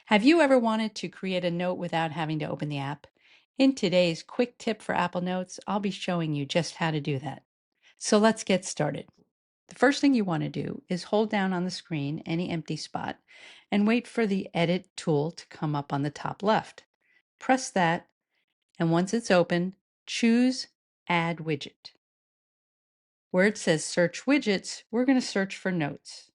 Have you ever wanted to create a note without having to open the app? In today's quick tip for Apple Notes, I'll be showing you just how to do that. So let's get started. The first thing you want to do is hold down on the screen any empty spot and wait for the Edit tool to come up on the top left. Press that, and once it's open, choose Add Widget. Where it says Search Widgets, we're going to search for Notes.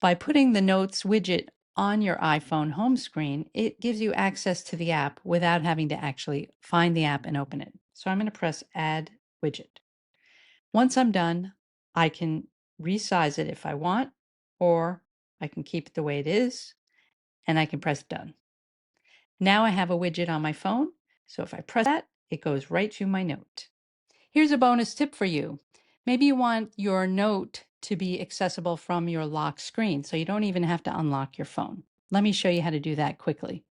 By putting the Notes widget on your iPhone home screen, it gives you access to the app without having to actually find the app and open it. So I'm going to press Add Widget. Once I'm done, I can resize it if I want, or I can keep it the way it is, and I can press Done. Now I have a widget on my phone, so if I press that, it goes right to my note. Here's a bonus tip for you. Maybe you want your note to be accessible from your lock screen, so you don't even have to unlock your phone. Let me show you how to do that quickly.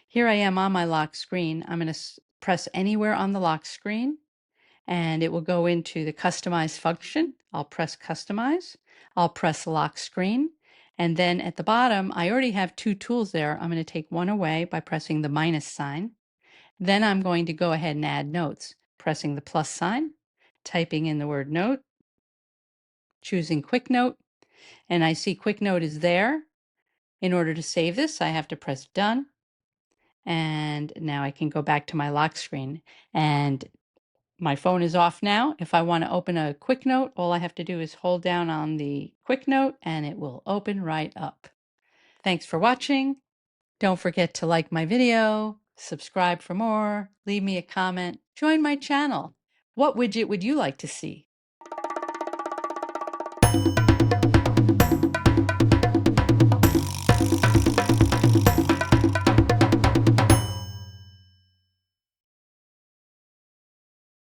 Here I am on my lock screen. I'm going to press anywhere on the lock screen, and it will go into the Customize function. I'll press Customize. I'll press Lock Screen. And then at the bottom, I already have two tools there. I'm going to take one away by pressing the minus sign. Then I'm going to go ahead and add notes, pressing the plus sign, typing in the word note, choosing Quick Note, and I see Quick Note is there. In order to save this, I have to press Done. And now I can go back to my lock screen. And my phone is off now. If I want to open a Quick Note, all I have to do is hold down on the Quick Note and it will open right up. Thanks for watching. Don't forget to like my video, subscribe for more, leave me a comment, join my channel. What widget would you like to see?